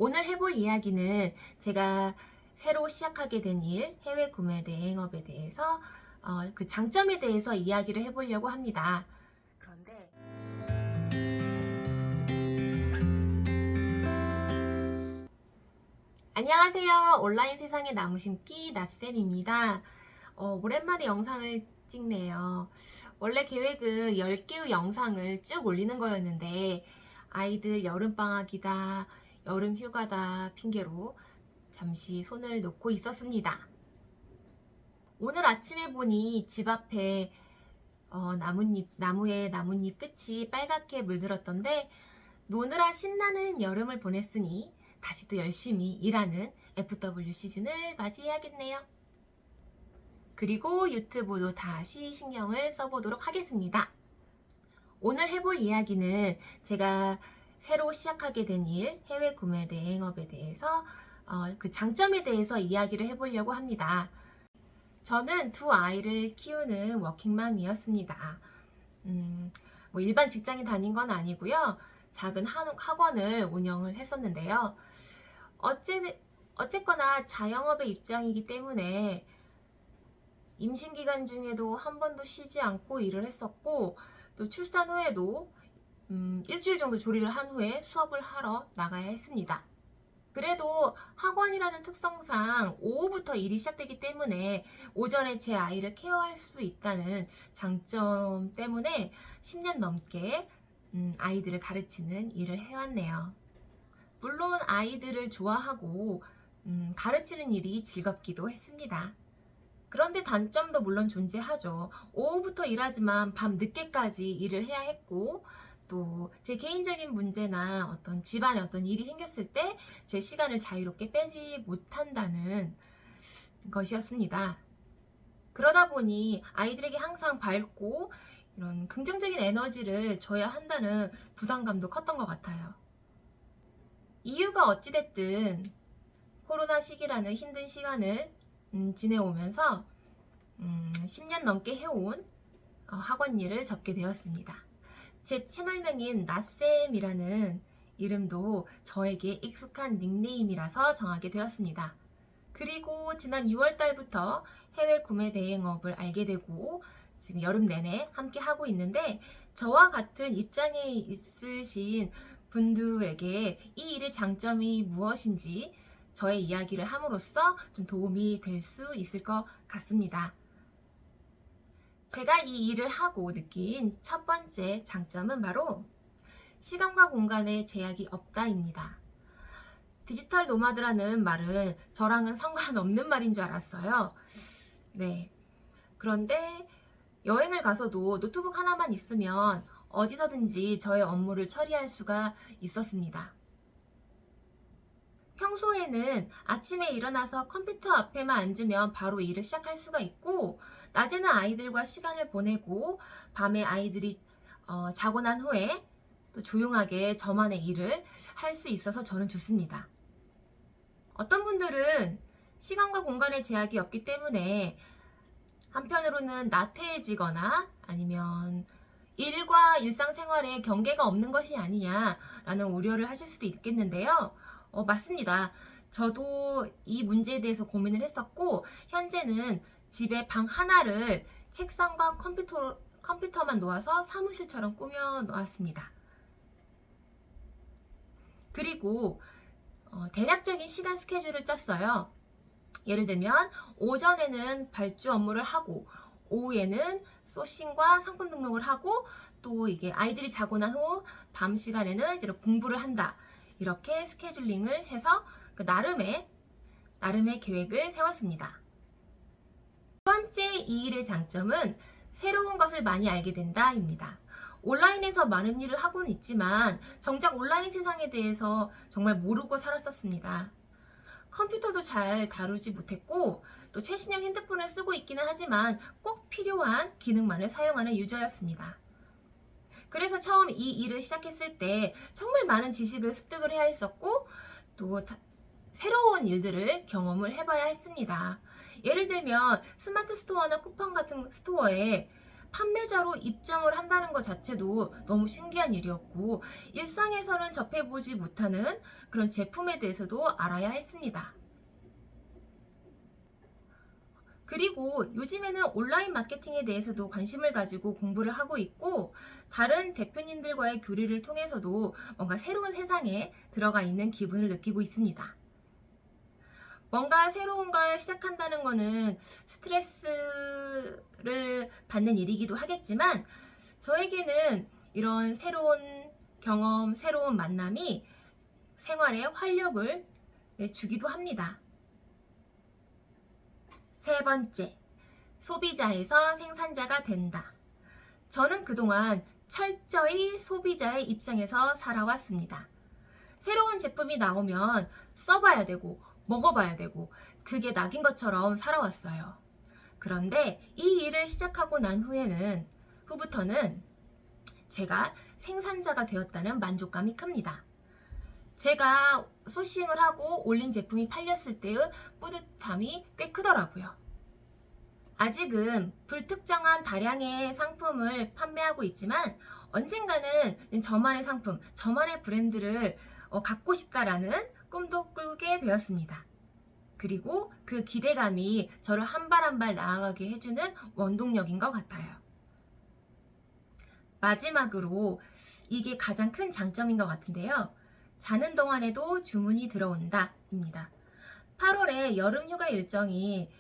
오늘 해볼 이야기는 제가 새로 시작하게 된 일, 해외 구매 대행업에 대해서 그 장점에 대해서 이야기를 해보려고 합니다. 그런데 안녕하세요. 온라인 세상의 나무심기 나쌤입니다. 오랜만에 영상을 찍네요. 원래 계획은 10개의 영상을 쭉 올리는 거였는데 아이들 여름방학이다, 여름휴가다 핑계로 잠시 손을 놓고 있었습니다. 오늘 아침에 보니 집 앞에 나무의 나뭇잎 끝이 빨갛게 물들었던데 노느라 신나는 여름을 보냈으니 다시 또 열심히 일하는 FW 시즌을 맞이해야겠네요. 그리고 유튜브도 다시 신경을 써보도록 하겠습니다. 오늘 해볼 이야기는 제가 새로 시작하게 된 일, 해외 구매 대행업에 대해서 그 장점에 대해서 이야기를 해보려고 합니다. 저는 두 아이를 키우는 워킹맘이었습니다. 뭐 일반 직장에 다닌 건 아니고요. 작은 학원을 운영을 했었는데요. 어쨌거나 자영업의 입장이기 때문에 임신 기간 중에도 한 번도 쉬지 않고 일을 했었고, 또 출산 후에도 일주일 정도 조리를 한 후에 수업을 하러 나가야 했습니다. 그래도 학원이라는 특성상 오후부터 일이 시작되기 때문에 오전에 제 아이를 케어할 수 있다는 장점 때문에 10년 넘게 아이들을 가르치는 일을 해왔네요. 물론 아이들을 좋아하고 가르치는 일이 즐겁기도 했습니다. 그런데 단점도 물론 존재하죠. 오후부터 일하지만 밤 늦게까지 일을 해야 했고, 또 제 개인적인 문제나 어떤 집안에 어떤 일이 생겼을 때 제 시간을 자유롭게 빼지 못한다는 것이었습니다. 그러다 보니 아이들에게 항상 밝고 이런 긍정적인 에너지를 줘야 한다는 부담감도 컸던 것 같아요. 이유가 어찌됐든 코로나 시기라는 힘든 시간을 지내오면서 10년 넘게 해온 학원 일을 접게 되었습니다. 제 채널명인 나쌤이라는 이름도 저에게 익숙한 닉네임이라서 정하게 되었습니다. 그리고 지난 6월달부터 해외 구매 대행업을 알게 되고 지금 여름 내내 함께 하고 있는데, 저와 같은 입장에 있으신 분들에게 이 일의 장점이 무엇인지 저의 이야기를 함으로써 좀 도움이 될 수 있을 것 같습니다. 제가 이 일을 하고 느낀 첫 번째 장점은 바로 시간과 공간에 제약이 없다입니다. 디지털 노마드라는 말은 저랑은 상관없는 말인 줄 알았어요. 네. 그런데 여행을 가서도 노트북 하나만 있으면 어디서든지 저의 업무를 처리할 수가 있었습니다. 평소에는 아침에 일어나서 컴퓨터 앞에만 앉으면 바로 일을 시작할 수가 있고, 낮에는 아이들과 시간을 보내고 밤에 아이들이 자고 난 후에 또 조용하게 저만의 일을 할 수 있어서 저는 좋습니다. 어떤 분들은 시간과 공간의 제약이 없기 때문에 한편으로는 나태해지거나 아니면 일과 일상생활에 경계가 없는 것이 아니냐라는 우려를 하실 수도 있겠는데요. 맞습니다. 저도 이 문제에 대해서 고민을 했었고, 현재는 집에 방 하나를 책상과 컴퓨터만 놓아서 사무실처럼 꾸며 놓았습니다. 그리고 대략적인 시간 스케줄을 짰어요. 예를 들면 오전에는 발주 업무를 하고, 오후에는 소싱과 상품 등록을 하고, 또 이게 아이들이 자고 난 후 밤 시간에는 이제 공부를 한다. 이렇게 스케줄링을 해서 그 나름의 계획을 세웠습니다. 두 번째 이 일의 장점은 새로운 것을 많이 알게 된다입니다. 온라인에서 많은 일을 하고는 있지만 정작 온라인 세상에 대해서 정말 모르고 살았었습니다. 컴퓨터도 잘 다루지 못했고, 또 최신형 핸드폰을 쓰고 있기는 하지만 꼭 필요한 기능만을 사용하는 유저였습니다. 그래서 처음 이 일을 시작했을 때 정말 많은 지식을 습득을 해야 했었고, 또 새로운 일들을 경험을 해봐야 했습니다. 예를 들면 스마트 스토어나 쿠팡 같은 스토어에 판매자로 입장을 한다는 것 자체도 너무 신기한 일이었고, 일상에서는 접해보지 못하는 그런 제품에 대해서도 알아야 했습니다. 그리고 요즘에는 온라인 마케팅에 대해서도 관심을 가지고 공부를 하고 있고, 다른 대표님들과의 교류를 통해서도 뭔가 새로운 세상에 들어가 있는 기분을 느끼고 있습니다. 뭔가 새로운 걸 시작한다는 거는 스트레스를 받는 일이기도 하겠지만, 저에게는 이런 새로운 경험, 새로운 만남이 생활에 활력을 주기도 합니다. 세 번째, 소비자에서 생산자가 된다. 저는 그동안 철저히 소비자의 입장에서 살아왔습니다. 새로운 제품이 나오면 써봐야 되고 먹어봐야 되고 그게 낙인 것처럼 살아왔어요. 그런데 이 일을 시작하고 난 후부터는 제가 생산자가 되었다는 만족감이 큽니다. 제가 소싱을 하고 올린 제품이 팔렸을 때의 뿌듯함이 꽤 크더라고요. 아직은 불특정한 다량의 상품을 판매하고 있지만, 언젠가는 저만의 상품, 저만의 브랜드를 갖고 싶다라는 꿈도 꾸게 되었습니다. 그리고 그 기대감이 저를 한 발 한 발 나아가게 해주는 원동력인 것 같아요. 마지막으로 이게 가장 큰 장점인 것 같은데요. 자는 동안에도 주문이 들어온다 입니다. 8월에 여름휴가 일정이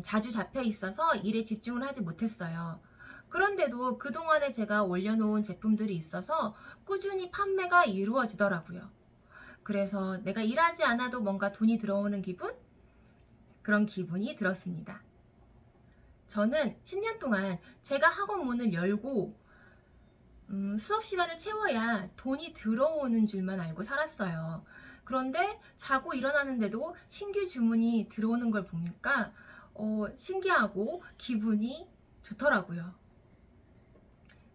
자주 잡혀 있어서 일에 집중을 하지 못했어요. 그런데도 그동안에 제가 올려놓은 제품들이 있어서 꾸준히 판매가 이루어지더라고요. 그래서 내가 일하지 않아도 뭔가 돈이 들어오는 기분? 그런 기분이 들었습니다. 저는 10년 동안 제가 학원 문을 열고 수업 시간을 채워야 돈이 들어오는 줄만 알고 살았어요. 그런데 자고 일어나는데도 신규 주문이 들어오는 걸 보니까 신기하고 기분이 좋더라고요.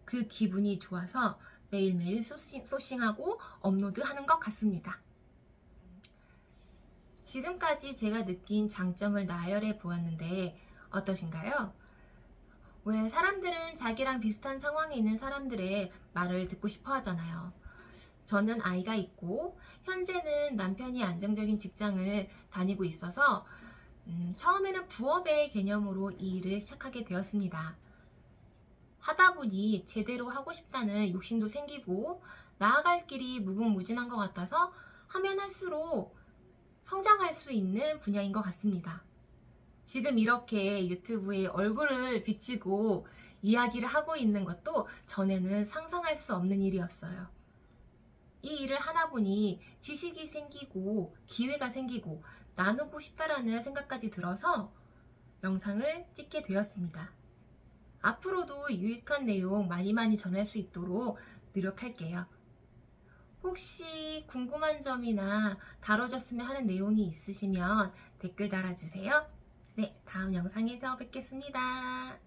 그 기분이 좋아서 매일매일 소싱하고 업로드하는 것 같습니다. 지금까지 제가 느낀 장점을 나열해 보았는데 어떠신가요? 왜 사람들은 자기랑 비슷한 상황에 있는 사람들의 말을 듣고 싶어 하잖아요. 저는 아이가 있고 현재는 남편이 안정적인 직장을 다니고 있어서 처음에는 부업의 개념으로 이 일을 시작하게 되었습니다. 하다 보니 제대로 하고 싶다는 욕심도 생기고 나아갈 길이 무궁무진한 것 같아서 하면 할수록 성장할 수 있는 분야인 것 같습니다. 지금 이렇게 유튜브에 얼굴을 비치고 이야기를 하고 있는 것도 전에는 상상할 수 없는 일이었어요. 이 일을 하다 보니 지식이 생기고 기회가 생기고 나누고 싶다라는 생각까지 들어서 영상을 찍게 되었습니다. 앞으로도 유익한 내용 많이 전할 수 있도록 노력할게요. 혹시 궁금한 점이나 다뤄졌으면 하는 내용이 있으시면 댓글 달아주세요. 네, 다음 영상에서 뵙겠습니다.